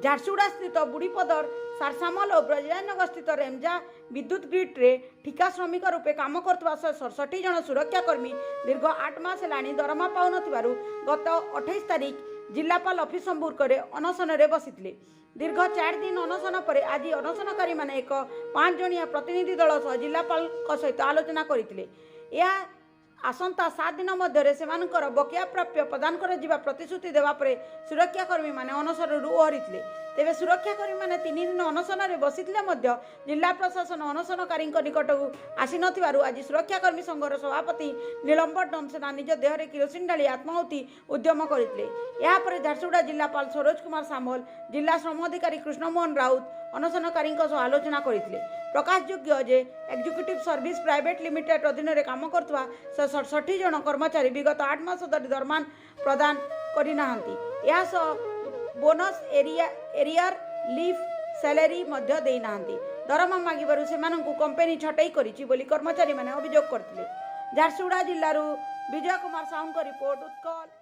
झारसुगुड़ा स्थित बुढ़ीपदर सारसामल और ब्रजराजनगर स्थित रेमजा विद्युत ग्रिड्रे ठिका श्रमिक रूपे काम कर 67 जन सुरक्षाकर्मी दीर्घ 8 मास है दरमा पाऊन गत 28 तारिख जिलापाल ऑफिस संपर्क में अनशन बसी दीर्घ 4 दिन अनशन पर आज अनशनकारी मैंने एक 5 जणिया प्रतिनिधि दल सह जिलापाल सहित आलोचना करते आसंता 7 दिन मध्य से बकेया प्राप्य प्रदान कर प्रतिश्रुति देवापर सुरक्षाकर्मी मैंने अनशनर ओहरी तेरे सुरक्षाकर्मी मैंने 3 दिन अनशन बसी जिला प्रशासन अनशनकारी निकट को आसी आज सुरक्षाकर्मी संघर सभापति नीलंबर डनसना निज देहरे किरोसिन डाली आत्माहुति उद्यम करते झारसुगुड़ा जिलापाल सरोज कुमार सामल जिला श्रम अधिकारी कृष्णमोहन राउत अनशनकारी आलोचना करते प्रकाशयोग्य जे एक्जिक्यूटिव सर्विस प्राइवेट लिमिटेड अधीन में काम कर 67 जन कर्मचारी विगत 8 मास धरी दरमान प्रदान करना बोनस एरियर लीफ सैलरी देना दरमा मागिबारु सेमानंकु कंपनी छटई करिछि बोली कर्मचारी माने अभियोग करथिले। झारसुगुड़ा जिल्लारू विजय कुमार साहू रिपोर्ट उत्कल।